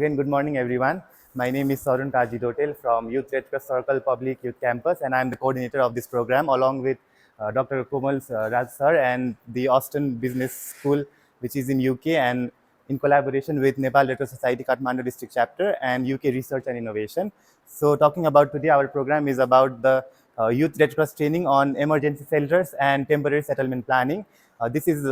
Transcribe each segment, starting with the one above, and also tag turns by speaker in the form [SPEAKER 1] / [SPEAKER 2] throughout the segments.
[SPEAKER 1] Again, good morning everyone. My name is Sarun Kaji Dotel from Youth Red Cross Circle Public Youth Campus, and I am the coordinator of this program along with Dr. Komal Raj Sir and the Aston Business School, which is in UK, and in collaboration with Nepal Red Cross Society Kathmandu District Chapter and UK Research and Innovation. So talking about today, our program is about the Youth Red Cross training on emergency shelters and temporary settlement planning. This is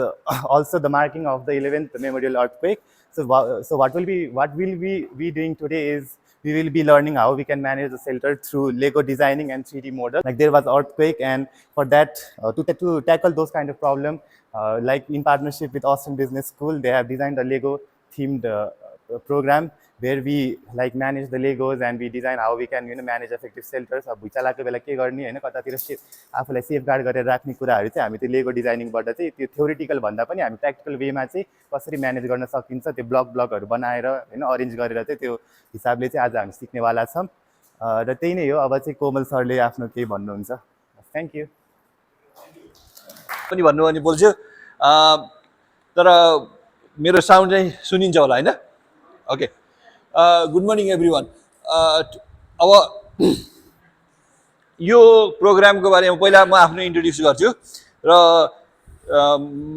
[SPEAKER 1] also the marking of the 11th memorial earthquake. So what will we be doing today is we will be learning how we can manage the shelter through Lego designing and 3D model. Like there was earthquake, and for that to tackle those kind of problem, like in partnership with Aston Business School, they have designed a Lego themed program where we like manage the Legos and we design how we can manage effective shelters. अब भुइँचालोको बेला के गर्ने हैन, कतातिर आफूलाई safeguard गरेर राख्ने कुराहरु चाहिँ हामी त्यो लेगो डिजाइनिङबाट चाहिँ त्यो थ्योरिटिकल भन्दा पनि हामी प्र्याक्टिकल वेमा चाहिँ कसरी म्यानेज गर्न सकिन्छ त्यो ब्लकहरु बनाएर हैन अरेन्ज गरेर चाहिँ त्यो हिसाबले चाहिँ आज हामी सिक्नेवाला छौं। र त्यही नै हो। अब चाहिँ कोमल सरले आफ्नो के भन्नुहुन्छ। Thank you.
[SPEAKER 2] पनि भन्नु अनि बोल्छु, तर मेरो साउन्ड चाहिँ सुनिन्छ होला हैन? ओके। Good morning everyone. अब यो प्रोग्रामको बारेमा पहिला म आफ्नो इन्ट्रोड्युस गर्छु। र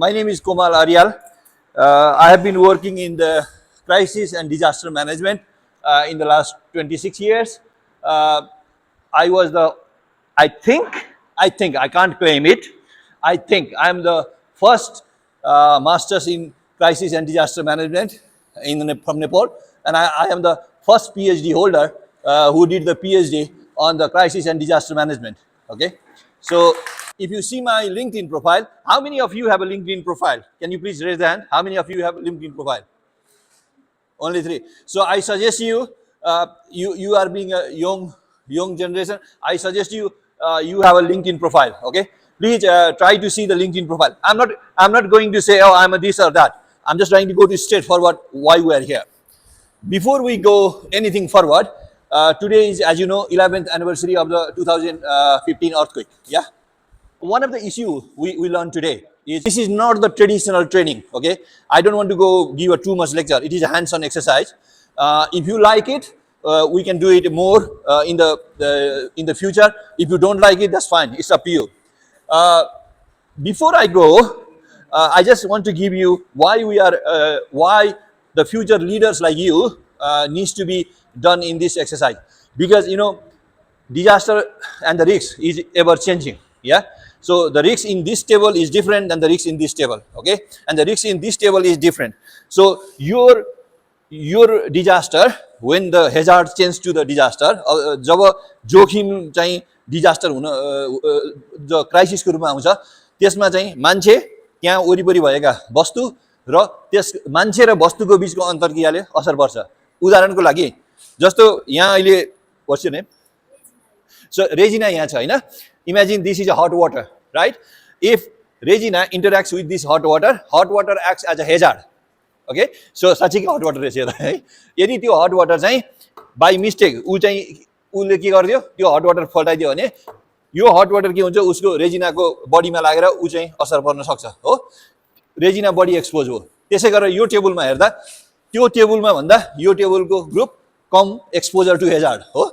[SPEAKER 2] my name is Komal Aryal. I have been working in the crisis and disaster management in the last 26 years. I was the, I think, I can't claim it, I think I'm the first Masters in Crisis and Disaster Management from Nepal, and I am the first PhD holder who did the PhD on the Crisis and Disaster Management, okay? So, if you see my LinkedIn profile, how many of you have a LinkedIn profile? Can you please raise the hand? How many of you have a LinkedIn profile? Only 3. So I suggest you, you are being a young generation. I suggest you, you have a LinkedIn profile. Okay, please try to see the LinkedIn profile. I'm not going to say, oh, I'm a this or that. I'm just trying to go to straight forward why we are here. Before we go anything forward, today is, as you know, 11th anniversary of the 2015 earthquake. Yeah. One of the issues we learned today is this is not the traditional training, okay? I don't want to go give a too much lecture. It is a hands-on exercise. If you like it, we can do it more in the future. If you don't like it, that's fine. It's up to you. Before I go, I just want to give you why why the future leaders like you needs to be done in this exercise. Because disaster and the risk is ever changing. Yeah. So the risk in this table is different than the risk in this table, okay? And the risk in this table is different. So your disaster, when the hazard changes to the disaster, जब जोखिम चाहिँ disaster हुन जो crisis को रूपमा आउँछ, त्यसमा चाहिँ मान्छे त्यहाँ वरिपरि भएका वस्तु र त्यस मान्छे र वस्तुको बीचको अन्तरक्रियाले असर पर्छ। उदाहरणको लागि जस्तो यहाँ अहिले what's your name? So Regina यहाँ छ हैन? Imagine this is a hot water, right? If Regina interacts with this hot water acts as a hazard. Okay? So साच्चै hot water रहेछ यो है। यदि त्यो hot water चाहिँ by mistake उले के गर्दियो त्यो hot water फल्टाइदियो भने यो hot water के हुन्छ उसको रेजिनाको बडीमा लागेर उ चाहिँ असर पर्न सक्छ हो। रेजिना बडी एक्सपोज हो। त्यसै गरेर यो टेबलमा हेर्दा त्यो टेबलमा भन्दा यो टेबलको ग्रुप कम एक्सपोजर टु हेजार्ड हो।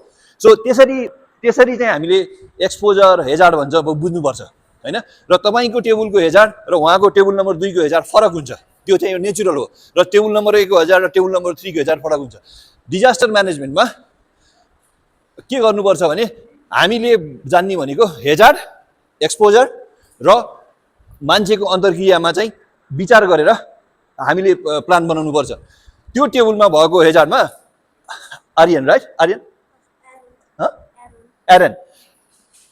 [SPEAKER 2] सो त्यसरी चाहिँ हामीले एक्सपोजर हेजार्ड भन्छ बुझ्नुपर्छ हैन। र तपाईको टेबलको हेजार्ड र उहाँको टेबल नम्बर 2 को हेजार्ड फरक हुन्छ। त्यो चाहिँ नेचुरल हो। र टेबल नम्बर 1 को हेजार्ड र टेबल नम्बर 3 को हेजार्ड फरक हुन्छ। डिजास्टर म्यानेजमेन्टमा के गर्नुपर्छ भने हामीले जान्ने भनेको हेजार्ड, एक्सपोजर र मान्छेको अन्तरक्रियामा चाहिँ विचार गरेर हामीले प्लान बनाउनु पर्छ। त्यो टेबलमा भएको हेजार्डमा Aaron, right? Aaron? Aaron.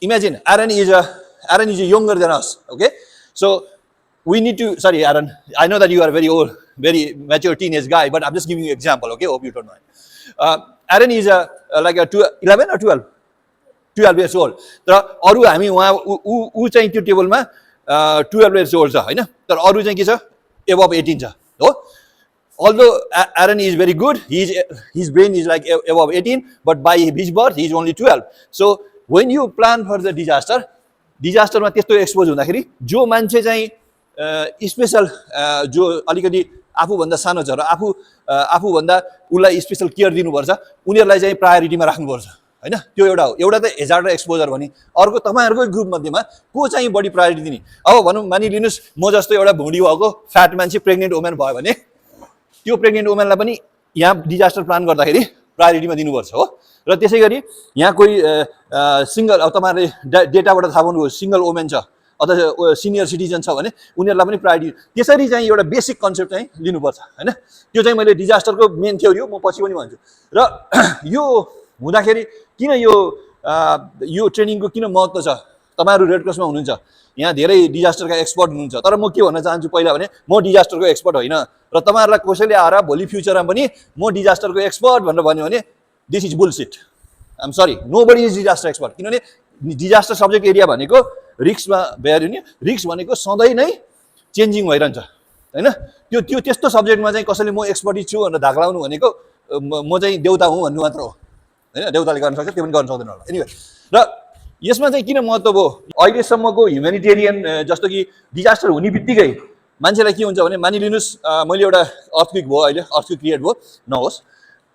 [SPEAKER 2] Imagine Aaron is a younger than us. Okay, so we need to. Sorry, Aaron. I know that you are very old, very mature teenage guy, but I'm just giving you an example. Okay, hope you don't mind. Aaron is like a 11 or 12, 12 years old. तर अरु हामी वहाँ उ चाहिँ त्यो टेबलमा 12 years old छ हैन। तर अरु चाहिँ के छ above 18 छ हो। Although Aaron is very good, his brain is like above 18, but by his birth he is only 12. So when you plan for the disaster मा त्यस्तो एक्सपोज हुँदाखेरि जो मान्छे चाहिँ स्पेशल जो अलिकति आफूभन्दा सानो छ र आफूभन्दा उसलाई स्पेसल केयर दिनुपर्छ, उनीहरूलाई चाहिँ प्रायोरिटीमा राख्नुपर्छ हैन। त्यो एउटा हो। एउटा त हेजार्ड र एक्सपोजर भने, अर्को तपाईँहरूकै ग्रुप मध्येमा को चाहिँ बढी प्रायोरिटी दिने। अब भनौँ मानिलिनुहोस् म जस्तो एउटा भुँडी भएको फ्याट मान्छे प्रेग्नेन्ट वुमेन भयो भने त्यो प्रेग्नेन्ट वुमेनलाई पनि यहाँ डिजास्टर प्लान गर्दाखेरि प्रायोरिटीमा दिनुपर्छ हो। र त्यसै गरी यहाँ कोही सिंगल, अब तपाईँहरूले डेटाबाट थाहा पाउनुभयो सिंगल वुमेन छ अथवा सिनियर सिटिजन छ भने उनीहरूलाई पनि प्रायोरिटी, त्यसरी चाहिँ एउटा बेसिक कन्सेप्ट चाहिँ लिनुपर्छ हैन। त्यो चाहिँ मैले डिजास्टरको मेन थ्योरी हो, म पछि पनि भन्छु। र यो हुँदाखेरि किन यो ट्रेनिङको किन महत्त्व छ, तपाईँहरू रेड क्रसमा हुनुहुन्छ, यहाँ धेरै डिजास्टरका एक्सपर्ट हुनुहुन्छ, तर म के भन्न चाहन्छु पहिला भने म डिजास्टरको एक्सपर्ट होइन। र तपाईँहरूलाई कसैले आएर भोलि फ्युचरमा पनि म डिजास्टरको एक्सपर्ट भनेर भन्यो भने this is bullshit. I'm sorry, nobody is disaster expert. किनभने डिजास्टर सब्जेक्ट एरिया भनेको रिस्कमा बेयर हुने, रिस्क भनेको सधैँ नै चेन्जिङ भइरहन्छ हैन। त्यो त्यस्तो सब्जेक्टमा चाहिँ कसैले म एक्सपर्टिज छु भनेर धाक लाउनु भनेको म चाहिँ देउता हुँ भन्नु मात्र हो हैन। देउताले गर्न सक्छ, त्यो पनि गर्न सक्दैन होला। एनिवे, र यसमा चाहिँ किन महत्त्व भयो, अहिलेसम्मको ह्युमेनिटेरियन जस्तो कि डिजास्टर हुने बित्तिकै मान्छेलाई के हुन्छ भने मानिलिनुहोस् मैले एउटा अर्थक्वेक भयो, अहिले अर्थक्वेक क्रिएट भयो नहोस्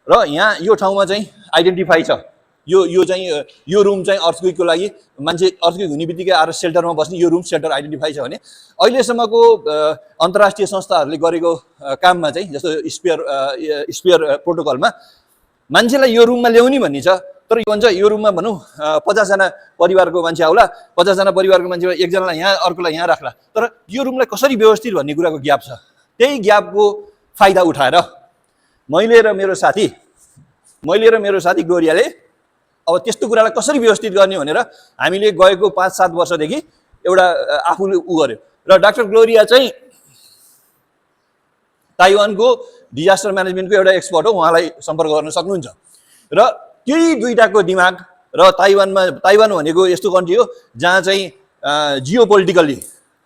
[SPEAKER 2] र यहाँ यो ठाउँमा चाहिँ आइडेन्टिफाई छ, यो चाहिँ यो रुम चाहिँ अर्थक्वेकको लागि मान्छे अर्थक्वेक हुने बित्तिकै आएर सेल्टरमा बस्ने, यो रुम सेल्टर आइडेन्टिफाई छ भने अहिलेसम्मको अन्तर्राष्ट्रिय संस्थाहरूले गरेको काममा चाहिँ जस्तो स्पेयर प्रोटोकलमा मान्छेलाई यो रुममा ल्याउने भन्ने छ। तर के भन्छ, यो रुममा भनौँ 50 जना परिवारको मान्छे आउला, 50 जना परिवारको मान्छेलाई एकजनालाई यहाँ अर्कोलाई यहाँ राख्ला, तर यो रुमलाई कसरी व्यवस्थित भन्ने कुराको ग्याप छ। त्यही ग्यापको फाइदा उठाएर मैले र मेरो साथी ग्लोरियाले अब त्यस्तो कुरालाई कसरी व्यवस्थित गर्ने भनेर हामीले गएको 5-7 वर्षदेखि एउटा आफूले गर्यो। र डाक्टर ग्लोरिया चाहिँ ताइवानको डिजास्टर म्यानेजमेन्टको एउटा एक्सपर्ट हो, उहाँलाई सम्पर्क गर्न सक्नुहुन्छ। र त्यही दुईटाको दिमाग, र ताइवान भनेको यस्तो कन्ट्री हो जहाँ चाहिँ जियो पोलिटिकल्ली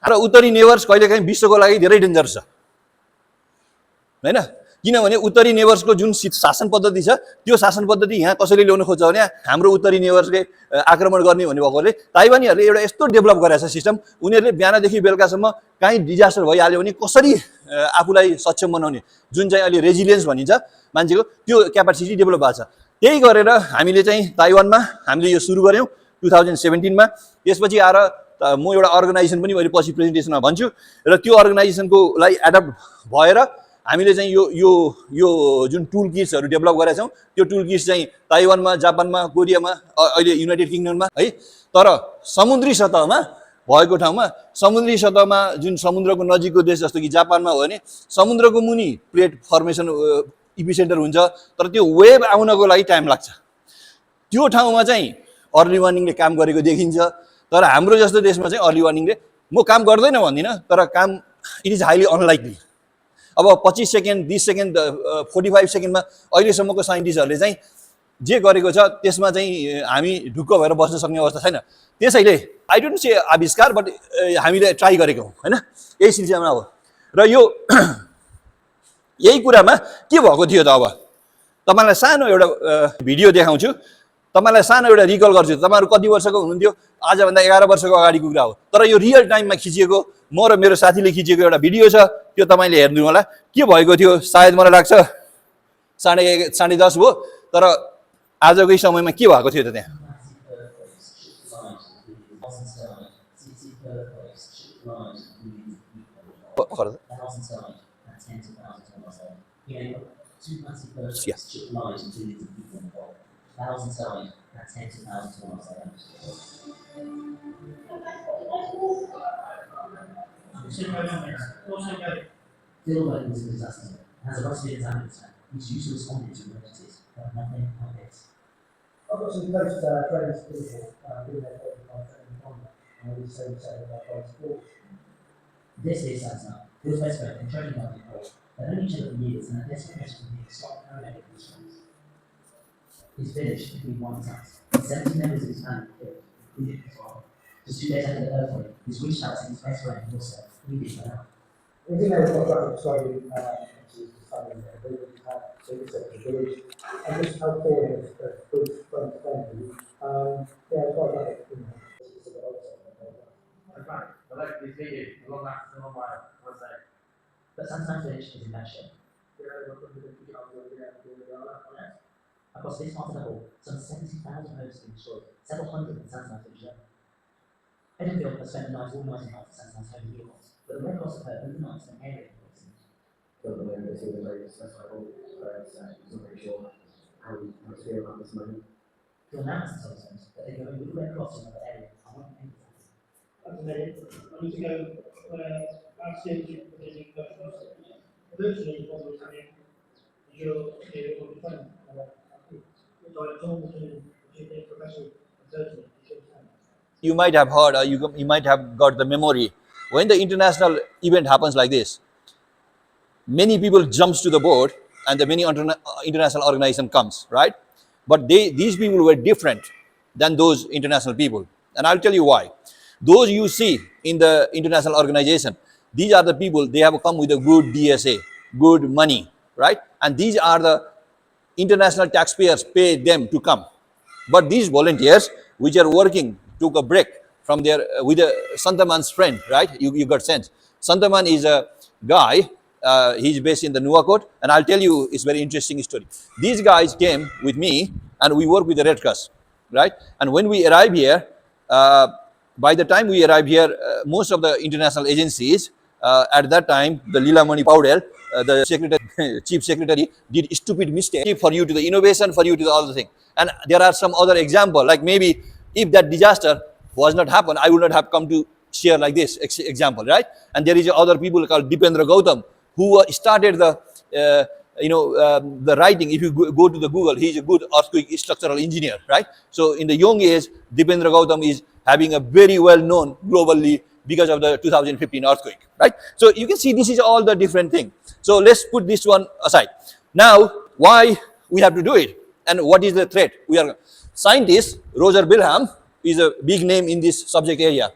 [SPEAKER 2] र उत्तरी नेबर्स कहिलेकाहीँ विश्वको लागि धेरै डेन्जरस छ हैन। किनभने उत्तरी नेबर्सको जुन शासन पद्धति छ त्यो शासन पद्धति यहाँ कसैले ल्याउन खोज्छ भने हाम्रो उत्तरी नेबर्सले आक्रमण गर्ने भन्ने भएकोले ताइवानीहरूले एउटा यस्तो डेभलप गरेको छ सिस्टम, उनीहरूले बिहानदेखि बेलुकासम्म काहीँ डिजास्टर भइहाल्यो भने कसरी आफूलाई सक्षम बनाउने, जुन चाहिँ अहिले रेजिलियन्स भनिन्छ मान्छेको, त्यो क्यापासिटी डेभलप भएको छ। त्यही गरेर हामीले चाहिँ ताइवानमा हामीले यो सुरु गऱ्यौँ 2017 मा। त्यसपछि आएर म एउटा अर्गनाइजेसन पनि मैले पछि प्रेजेन्टेसनमा भन्छु, र त्यो अर्गनाइजेसनको लागि एडप्ट भएर हामीले चाहिँ यो जुन टुल किट्सहरू डेभलप गरेका छौँ, त्यो टुल किट्स चाहिँ ताइवानमा, जापानमा, कोरियामा, अहिले युनाइटेड किङडममा है। तर समुद्री सतहमा भएको ठाउँमा, समुद्री सतहमा जुन समुद्रको नजिकको देश जस्तो कि जापानमा हो भने समुद्रको मुनि प्लेट फर्मेसन इपिसेन्टर हुन्छ, तर त्यो वेभ आउनको लागि टाइम लाग्छ। त्यो ठाउँमा चाहिँ अर्ली वार्निङले काम गरेको देखिन्छ, तर हाम्रो जस्तो देशमा चाहिँ अर्ली वार्निङले म काम गर्दैन भन्दिनँ, तर काम इट इज हाइली अनलाइकली। अब 25 सेकेन्ड, 20 सेकेन्ड, 45 सेकेन्डमा अहिलेसम्मको साइन्टिस्टहरूले चाहिँ जे गरेको छ त्यसमा चाहिँ हामी ढुक्क भएर बस्न सक्ने अवस्था छैन। त्यसैले आई डोन्ट से आविष्कार, बट हामीले ट्राई गरेको हौँ हैन, यही सिलसिलामा हो। र यो यही कुरामा के भएको थियो त, अब तपाईँलाई सानो एउटा भिडियो देखाउँछु, तपाईँलाई सानो एउटा रिकल गर्छु। तपाईँहरू कति वर्षको हुनुहुन्थ्यो, आजभन्दा 11 वर्षको अगाडिको कुरा हो, तर यो रियल टाइममा खिचिएको म र मेरो साथीले खिचेको एउटा भिडियो छ, त्यो तपाईँले हेर्नु होला। के भएको थियो, सायद मलाई लाग्छ 10:30 भयो, तर आजकै समयमा के भएको थियो त त्यहाँ। Feel like it was a disaster. Has a rusty examiner, which usually responded to emergencies, but nothing like this. I've got some close friends people doing their training on that, and we say about sports. This is now. Feels best friend and training on people. They've known each other for years, and are desperate to be a strong paramedic with these friends. His village could be one task. 70 members of his family killed, including his wife. Just 2 days after the earthquake, he's reached out to his best friend and also pleaded for help. We didn't know what graphic story to study the village, so we set the village, and just how poor it is, both from the family. Yeah, it's quite like, you know, it's a bit old. That's right, but like we see it, a lot of that, one side.
[SPEAKER 3] But sometimes village is in bad shape. Across this part of the hall, some 70,000 homes have been destroyed, several hundred in Santan's village alone. Edinburgh has spent the night organising help for Santan's home heroes, but the Red Cross have heard overnight an area of poisoning.
[SPEAKER 4] Feel the way they see the very successful, but he's not very sure how he feel about this moment.
[SPEAKER 3] Phil now has told us that they're going with the Red Cross to another area. I want to end with that.
[SPEAKER 5] At the minute, I need to go upstairs visiting customers. Virtually, what was happening, you're here on the phone. So I told the professor of surgery,
[SPEAKER 2] You might have heard, or you might have got the memory. When the international event happens like this, many people jumps to the board, and the many international organization comes, right? But these people were different than those international people, and I'll tell you why. Those you see in the international organization, these are the people, they have come with a good DSA, good money, right? And these are the international taxpayers pay them to come. But these volunteers, which are working, took a break from their, with Santaman's friend, right? You got sense. Santaman is a guy, he's based in the Nuwakot, and I'll tell you, it's very interesting story. These guys came with me, and we work with the Red Cross, right? And when we arrive here, by the time we arrive here, most of the international agencies, at that time, the Lilamani Paudel, the secretary, chief secretary, did stupid mistake for you to the innovation, for you to the other thing. And there are some other example, like maybe if that disaster was not happened, I would not have come to share like this example, right? And there is other people called Dipendra Gautam, who started the, the writing. If you go to the Google, he's a good earthquake structural engineer, right? So in the young age, Dipendra Gautam is having a very well known globally because of the 2015 earthquake, right? So you can see this is all the different thing. So let's put this one aside. Now, why we have to do it, and what is the threat? We are scientist Roger Bilham is a big name in this subject area.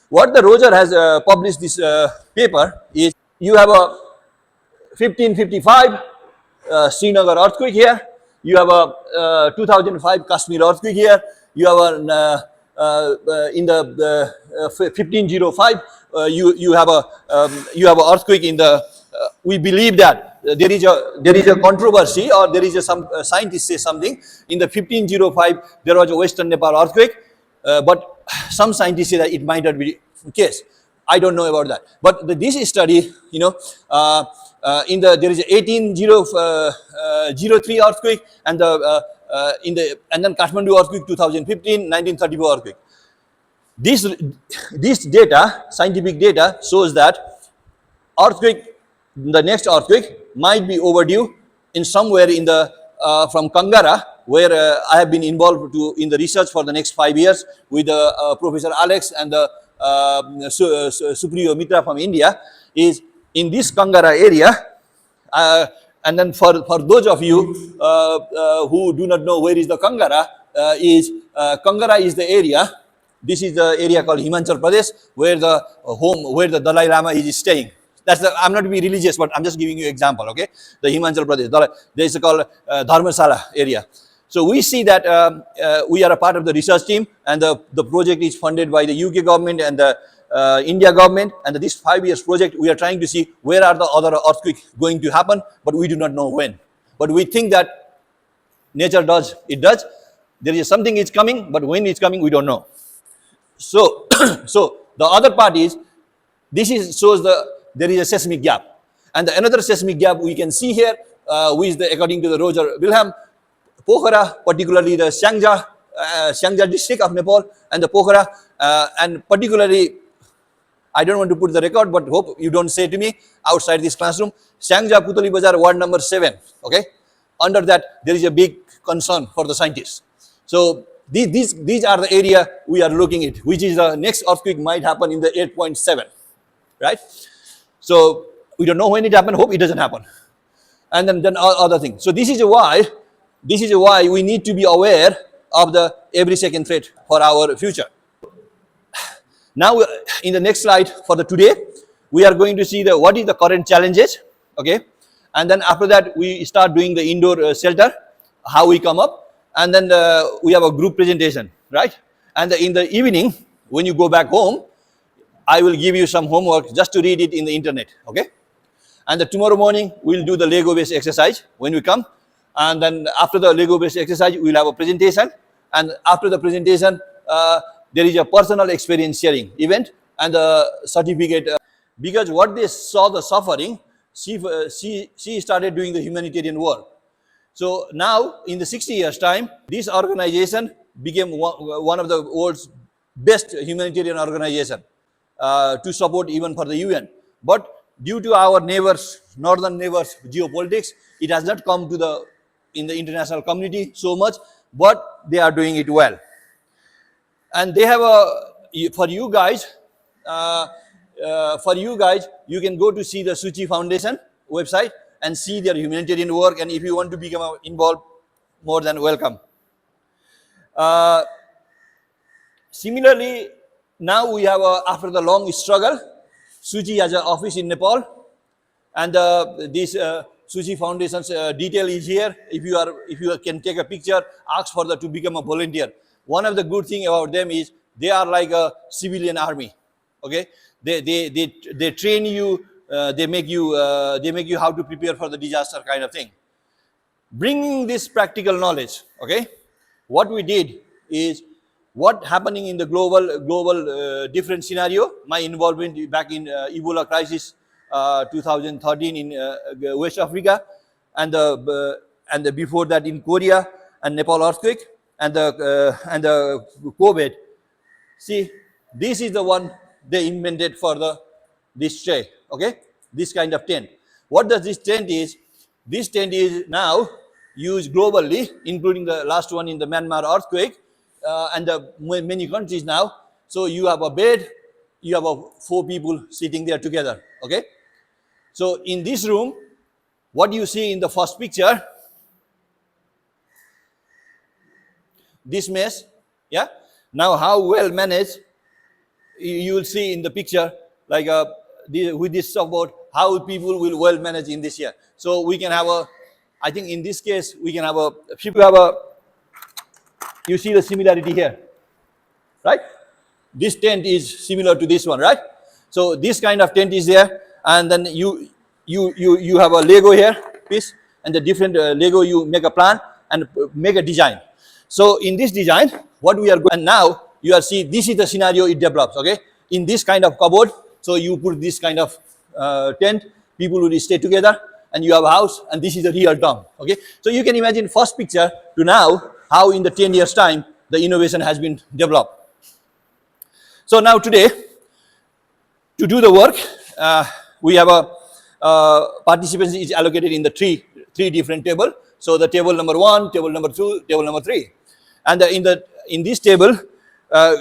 [SPEAKER 2] What the Roger has published this paper is, you have a 1555 Srinagar earthquake here. You have a 2005 Kashmir earthquake here. You have a in the 1505 you have a earthquake in the. We believe that there is a controversy, or there is some scientists say something in the 1505 there was a Western Nepal earthquake, but some scientists say that it might not be the case. I don't know about that, but this study, in the there is a 1803 earthquake, and and then Kathmandu earthquake 2015, 1934 earthquake. This data, scientific data, shows that the next earthquake might be overdue in somewhere in the from Kangara, where I have been involved in the research for the next 5 years with Professor Alex and the Supriyo Mitra from India, is in this Kangara area. And then for those of you who do not know where is the Kangara, Kangara is the area. This is the area called Himachal Pradesh, where the Dalai Lama is staying. I'm not to be religious, but I'm just giving you example, okay? The Himachal Pradesh, there is called Dharmasala area. So we see that we are a part of the research team, and the project is funded by the UK government and the India government. And this 5 years project, we are trying to see where are the other earthquakes going to happen, but we do not know when. But we think that nature does. There is something is coming, but when it's coming, we don't know. So, so the other part is, shows there is a seismic gap, and another seismic gap we can see here, which according to the Roger Wilhelm, Pokhara, particularly the Syangja district of Nepal, and the Pokhara, and particularly, I don't want to put the record, but hope you don't say to me outside this classroom, Syangja Putali Bazar, ward number 7. Okay, under that there is a big concern for the scientists. So these are the area we are looking at, which is the next earthquake might happen in the 8.7, right? So we don't know when it happened. Hope it doesn't happen. And then other things. So this is why we need to be aware of the every second threat for our future. Now, in the next slide for the today, we are going to see what is the current challenges. Okay, and then after that we start doing the indoor shelter, how we come up. And then we have a group presentation, right? And in the evening, when you go back home, I will give you some homework just to read it in the internet, okay? And tomorrow morning, we'll do the Lego-based exercise when we come. And then after the Lego-based exercise, we'll have a presentation. And after the presentation, there is a personal experience sharing event and the certificate. Because what they saw the suffering, she started doing the humanitarian work. So now, in the 60 years' time, this organization became one of the world's best humanitarian organization to support even for the UN. But due to our neighbors, northern neighbors, geopolitics, it has not come to in the international community so much, but they are doing it well. And they have for you guys, you can go to see the Suchi Foundation website and see their humanitarian work. And if you want to become involved, more than welcome. Similarly, now we have, after the long struggle, Suchi has an office in Nepal. And this Suchi Foundation's detail is here. If you can take a picture, ask for to become a volunteer. One of the good things about them is they are like a civilian army. Okay, they train you, they make you how to prepare for the disaster kind of thing. Bringing this practical knowledge, okay, what we did is what happening in the global different scenario. My involvement back in Ebola crisis 2013 in West Africa, and the before that in Korea and Nepal earthquake, and the COVID. See, this is the one they invented for this tray, okay? This kind of tent. What does this tent is? This tent is now used globally, including the last one in the Myanmar earthquake, and many countries now. So you have a bed, you have 4 people sitting there together, okay? So in this room, what you see in the first picture, this mess, yeah? Now how well managed, you will see in the picture, like with this support, how people will well manage in this year. So we can have I think in this case, we can have you see the similarity here, right? This tent is similar to this one, right? So this kind of tent is there, and then you have a Lego here piece, and the different Lego, you make a plan and make a design. So in this design, what we are going, and now you are see, this is the scenario it develops, okay? In this kind of cupboard, so you put this kind of tent, people will stay together, and you have a house, and this is the real term, okay? So you can imagine first picture to now, how in the 10 years time, the innovation has been developed. So now today, to do the work, we have participants is allocated in the three different table. So the table number 1, table number 2, table number 3. And in this table,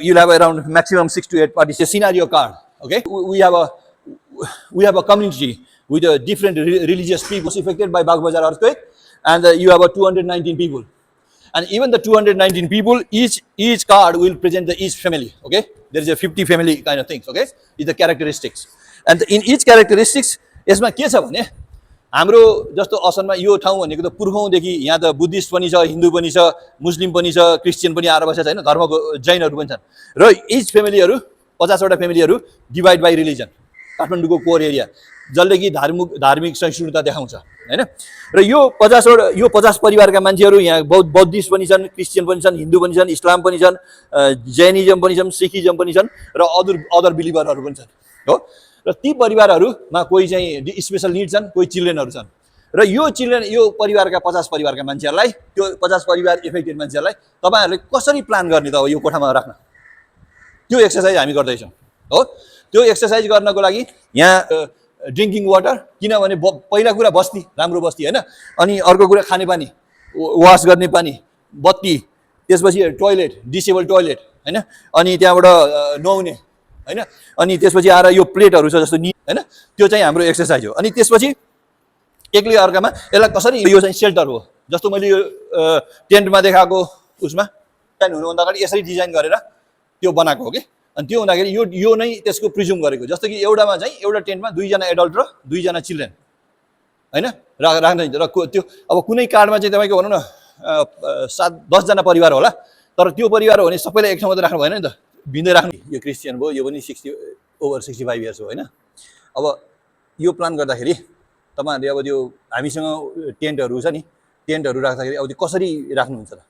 [SPEAKER 2] you'll have around maximum 6 to 8 participants. Scenario card, okay? We have a community with different religious people affected by Baghbazar earthquake, and you have 219 people. And even the 219 people, each card will present each family, okay? There is a 50 family kind of things, okay? Is the characteristics. And in each characteristics, यसमा के छ भने हाम्रो जस्तो असलमा यो ठाउँ भनेको त पुर्खौंदेखि यहाँ त बुद्धिस्ट पनि छ, हिन्दू पनि छ, मुस्लिम पनि छ, क्रिश्चियन पनि आएर बसेको छ हैन, धर्मको जैनहरु पनि छन्। र इच फेमिलीहरु 50 वटा फेमिलीहरु डिवाइड बाइ रिलिजन, काठमाडौँको कोर एरिया, जसले कि धार्मिक सहिष्णुता देखाउँछ हैन। र यो 50 परिवारका मान्छेहरु यहाँ बौद्धिस्ट पनि छन्, क्रिश्चियन पनि छन्, हिन्दू पनि छन्, इस्लाम पनि छन्, जैनिज्म पनि छन्, सिखिज्म पनि छन्, र अदर बिलिभरहरु पनि छन्, हो। र ती परिवारहरुमा कोही चाहिँ स्पेशल नीड छन्, कोही चिल्ड्रेनहरु छन्। र यो परिवारका 50 परिवारका मान्छेहरुलाई, त्यो 50 परिवार इफेक्टेड मान्छेहरुलाई तपाईहरुले कसरी प्लान गर्ने त यो कोठामा राख्न, त्यो एक्सरसाइज हामी गर्दै छौं, हो। त्यो एक्सरसाइज गर्नको लागि यहाँ ड्रिंकिङ वाटर, किनभने पहिला कुरा बस्ती, राम्रो बस्ती हैन, अनि अर्को कुरा खाने पानी, वाश गर्ने पानी, बत्ती, त्यसपछि टोयलेट, डिसेबल टोयलेट हैन, अनि त्यहाँबाट नुहाउने हैन, अनि त्यसपछि आएर यो प्लेटहरु छ जस्तो नि हैन, त्यो चाहिँ हाम्रो एक्सरसाइज हो। अनि त्यसपछि एकले अर्कामा यसलाई कसरी, यो चाहिँ सेल्टर हो, जस्तो मैले यो टेन्टमा देखाएको उसमा डिजाइन हुनुभन्दा अगाडि यसरी डिजाइन गरेर त्यो बनाएको हो के। अनि त्यो हुँदाखेरि यो नै त्यसको प्रिज्युम गरेको, जस्तो कि एउटामा चाहिँ एउटा टेन्टमा 2 जना एडल्ट र 2 जना चिल्ड्रेन हैन राख्दै र त्यो अब कुनै कार्डमा चाहिँ तपाईको भनौं न 7-10 जना परिवार होला, तर त्यो परिवार हो भने सबैलाई एक ठाउँमा त राख्नु भएन नि त, भिन्दै राख्नु। यो क्रिश्चियन भयो, यो पनि 60 ओभर 65 इयर्स हो हैन। अब यो प्लान गर्दाखेरि तपाईहरुले अब त्यो हामीसँग टेन्टहरु छ नि टेन्टहरु राख्दाखेरि अब त्यो कसरी राख्नुहुन्छ त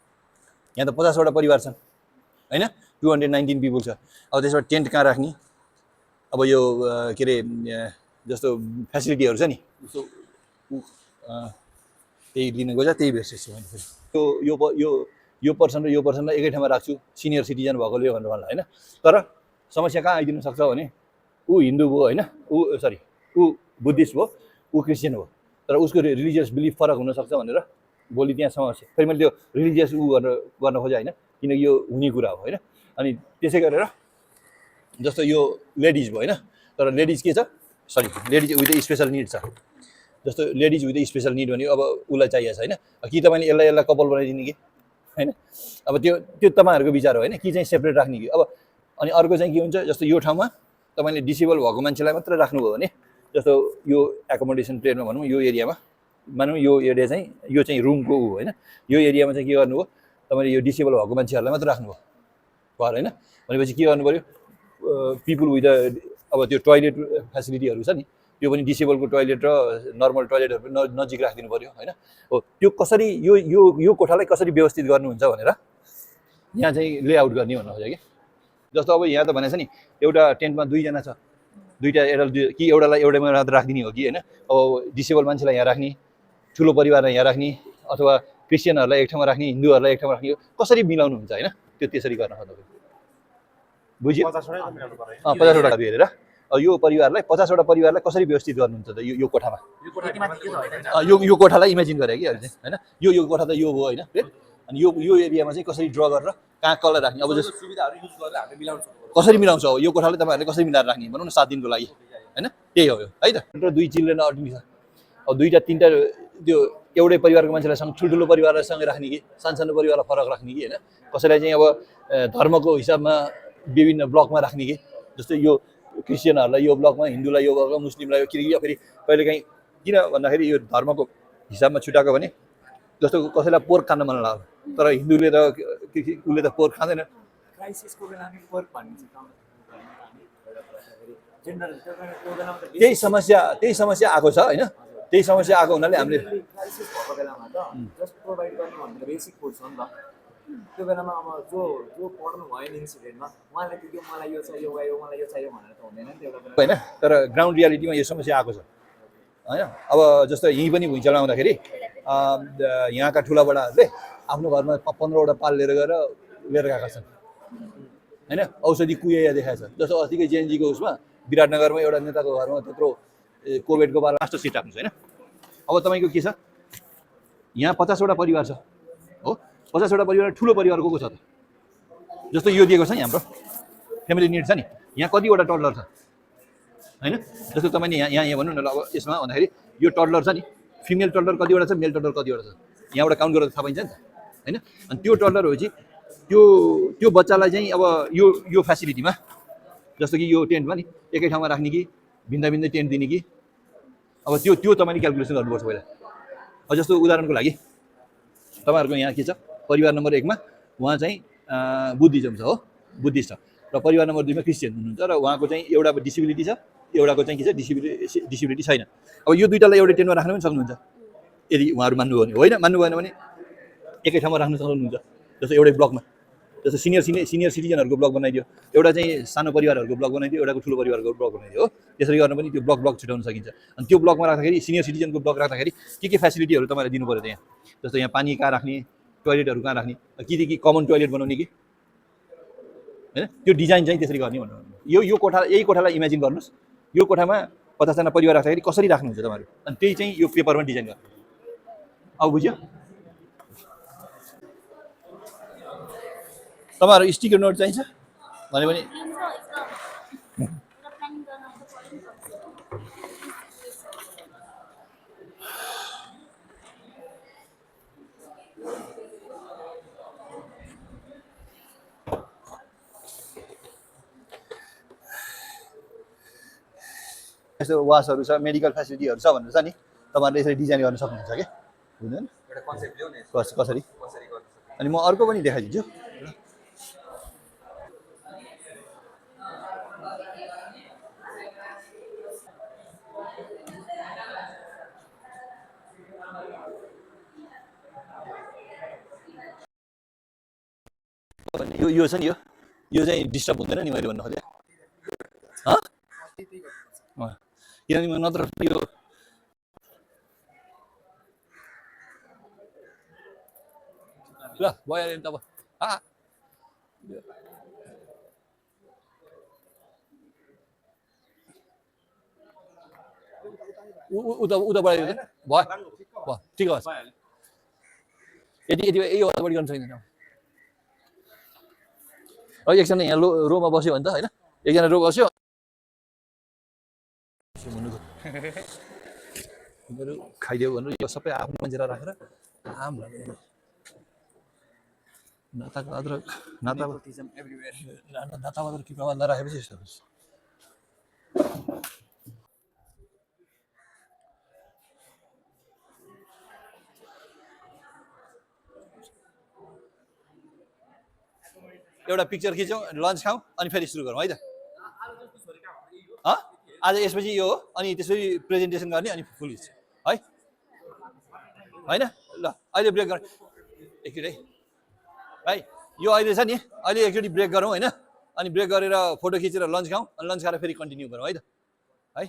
[SPEAKER 2] यहाँ त 50 वटा परिवार छन् हैन 219 पिपल छ अब त्यसबाट टेन्ट कहाँ राख्ने अब यो के रे जस्तो फ्यासिलिटीहरु छ नि जस्तो त्यही लिन गयो त्यही भेट्छु मैले फेरि यो पर्सनलाई एकै ठाउँमा राख्छु सिनियर सिटिजन भएकोले भनेर भन्ला हैन तर समस्या कहाँ आइदिन सक्छ भने ऊ हिन्दू भयो हैन ऊ सरी ऊ बुद्धिस्ट भयो ऊ क्रिस्चियन हो तर उसको रिलिजियस बिलिफ फरक हुन सक्छ भनेर भोलि त्यहाँ समस्या फेरि मैले त्यो रिलिजियस ऊ गर्न खोजे हैन किनकि यो हुने कुरा हो हैन अनि त्यसै गरेर जस्तो यो लेडिज भयो हैन तर लेडिज के छ sorry ladies with special need छ जस्तो लेडिज विथ स्पेशल निड भने अब उसलाई चाहिएको छ हैन कि तपाईले यसलाई कपल बनाइदिने कि हैन अब त्यो तपाईहरुको विचार हो हैन कि चाहिँ सेपरेट राख्ने कि अब अनि अर्को चाहिँ के हुन्छ जस्तो यो ठाउँमा तपाईले डिसेबल भएको मान्छेलाई मात्र राख्नुभयो भने जस्तो यो एकोमोडेसन प्लेनमा भनौँ यो एरियामा मानौँ यो एरिया चाहिँ यो चाहिँ रुमको ऊ हैन यो एरियामा चाहिँ के गर्नुभयो तपाईले यो डिसेबल भएको मान्छेहरुलाई मात्र राख्नुभयो घर हैन भनेपछि के गर्नु पर्यो पिपल विथ अब त्यो टोयलेट फ्यासिलिटीहरु छ नि त्यो पनि डिसेबलको टोयलेट र नर्मल टोयलेटहरु पनि नजिक राखिदिनु पर्यो हैन हो त्यो कसरी यो कोठालाई कसरी व्यवस्थित गर्नुहुन्छ भनेर यहाँ चाहिँ लेआउट गर्ने भन्नु खोजे के जस्तो अब यहाँ त भनेछ नि एउटा टेन्टमा दुई जना छ दुईटा एडल्ट कि एउटालाई एउटैमा राखिदिने हो कि हैन अब डिसेबल मान्छेलाई यहाँ राख्ने ठुलो परिवारलाई यहाँ राख्ने अथवा क्रिस्चियनहरुलाई एक ठाउँमा राख्ने हिन्दूहरुलाई एक ठाउँमा राख्ने कसरी मिलाउनु हुन्छ हैन त्यो त्यसरी गर्न सक्दैन बुझ्यो 50 वटा हेरेर यो परिवारलाई 50 वटा परिवारलाई कसरी व्यवस्थित गर्नुहुन्छ त यो कोठामा यो कोठालाई इमेजिन गरे कि अहिले हैन यो कोठा त यो हो हैन अनि यो एरियामा चाहिँ कसरी ड्र गरेर कहाँ कसलाई राख्ने अब जस्तो सुविधाहरु युज गरेर हामीले मिलाउन सक्छौँ कसरी मिलाउँछ अब यो कोठालाई तपाईहरुले कसरी मिलाएर राख्ने भनौँ न 7 दिनको लागि हैन त्यही हो है त र दुई चिल्ड्रेन अटिन्छ अब दुईटा तीनटा त्यो एउटै परिवारको मान्छेलाई सँग ठुल्ठुलो परिवारलाई सँगै राख्ने कि सानो परिवारलाई फरक राख्ने कि हैन कसैलाई चाहिँ अब धर्मको हिसाबमा विभिन्न ब्लकमा राख्ने कि जस्तो यो क्रिस्चियनहरुलाई यो ब्लकमा हिन्दूलाई यो ब्लकमा मुस्लिमलाई यो फेरि कहिलेकाहीँ किन भन्दाखेरि यो धर्मको हिसाबमा छुटाएको भने जस्तो कसैलाई पोर्क खान मन लाग्यो तर हिन्दूले त उसले त पोर्क खाँदैन
[SPEAKER 6] क्राइसिसको बेलामा पोर्क भनिन्छ
[SPEAKER 2] त्यही समस्या आएको छ हैन त्यही समस्या आएको हुनाले हामीले
[SPEAKER 6] क्राइसिस भएको बेलामा त जस्ट प्रोभाइड गर्नु भनेको बेसिक फुड छ नि त त्यो बेलामा अब जो पढ्नु भयो नि इन्सिडेन्टमा उहाँले त्यो मलाई यो चाहियो मलाई यो चाहियो भनेर त हुँदैन नि त्यो बेला
[SPEAKER 2] हैन तर ग्राउन्ड रियालिटीमा यो समस्या आएको छ हैन अब जस्तो यही पनि भुइँचालो आउँदाखेरि यहाँका ठुला बडाहरूले आफ्नो घरमा 15 वटा पाल लिएर गएर गएका छन् हैन औषधि कुया देखाएको छ जस्तो अस्तिकै जेएनजीको उसमा विराटनगरमा एउटा नेताको घरमा त्यत्रो कोभिडको बारेमा मास्टर सिट राख्नु छ हैन अब तपाईको के छ यहाँ 50 वटा परिवार छ हो 50 वटा परिवार ठुलो परिवार को छ त जस्तो यो दिएको छ नि हाम्रो फ्यामिली निड छ नि यहाँ कतिवटा टडलर छ हैन जस्तो तपाईले यहाँ भन्नु न अब यसमा भन्दाखेरि यो टडलर छ नि फिमेल टडलर कतिवटा छ मेल टडलर कतिवटा छ यहाँबाट काउन्ट गरेर थाहा पाइन्छ नि त हैन अनि त्यो टडलर होपछि त्यो बच्चालाई चाहिँ अब यो फ्यासिलिटीमा जस्तो कि यो टेन्टमा नि एकै ठाउँमा राख्ने कि भिन्दै टेन्ट दिने कि अब त्यो तपाईले क्याल्कुलेसन गर्नुपर्छ पहिला अब जस्तो उदाहरणको लागि तपाईहरुको यहाँ के छ परिवार नम्बर 1 मा उहाँ चाहिँ बुद्धिज्म छ हो बुद्धिस्ट छ र परिवार नम्बर 2 मा क्रिस्चियन हुनुहुन्छ र उहाँको चाहिँ एउटा डिसेबिलिटी छ एउटाको चाहिँ के छ डिसेबिलिटी छैन अब यो दुईटालाई एउटै टेन्टमा राख्न पनि सक्नुहुन्छ यदि उहाँहरु मान्नु हो भने होइन मान्नु भएन भने एकै ठाउँमा राख्न सक्नुहुन्छ जस्तो एउटै ब्लकमा जस्तो सिनियर सिटिजनहरुको ब्लक बनाइदियो एउटा चाहिँ सानो परिवारहरुको ब्लक बनाइदियो एउटाको ठुलो परिवारको ब्लक बनाइदियो हो त्यसरी गर्न पनि त्यो ब्लक छुटाउन सकिन्छ अनि त्यो ब्लकमा राख्दाखेरि सिनियर सिटिजनको ब्लक राख्दाखेरि के फ्यासिलिटीहरु तपाईले दिनु पर्यो त्यहाँ जस्तो यहाँ पानी कहाँ राख्ने टोयलेटहरु कहाँ राख्ने कि कमन टोयलेट बनाउने कि हैन त्यो डिजाइन चाहिँ त्यसरी गर्ने भन्नु यो कोठा यही कोठालाई इमेजिन गर्नुस् यो कोठामा 50 जना परिवार राख्दाखेरि कसरी राख्नुहुन्छ तपाईहरु अनि त्यही चाहिँ यो पेपरमा डिजाइन गर्नु अब बुझ्यो तपाईहरु स्टिकर नोट चाहिन्छ भने पनि यस्तो वासहरु छ मेडिकल फ्यासिलिटीहरु छ भनेर छ नि तपाईहरुले यसरी डिजाइन गर्न सक्नुहुन्छ के बुझ्नु नि एउटा कन्सेप्ट ल्याउने कसरी गर्न अनि म अर्को पनि देखाइदिन्छु यो छ नि यो चाहिँ डिस्टर्ब हुँदैन नि मैले भन्नु खोजेँ किनभने नत्र यो ल भयो तब उता बढाइदियो भयो ठिक होस् यति यो बढी गर्न सकिँदैन एकजना यहाँ रोमा बस्यो भने त होइन एकजना रो बस्यो खाइदियो भनेर यो सबै आफ्नो मान्छेलाई राखेर आम नाताबाट के प्रबन्ध राखेपछि यस्तो हुन्छ एउटा पिक्चर खिचौँ लन्च खाउँ अनि फेरि सुरु गरौँ है त आज यसपछि यो हो अनि त्यसपछि प्रेजेन्टेसन गर्ने अनि फुल है होइन ल अहिले ब्रेक गरौँ एकचोटि है भाइ यो अहिले छ नि अहिले एकचोटि ब्रेक गरौँ होइन अनि ब्रेक गरेर फोटो खिचेर लन्च खाउँ अनि लन्च खाएर फेरि कन्टिन्यू गरौँ है त है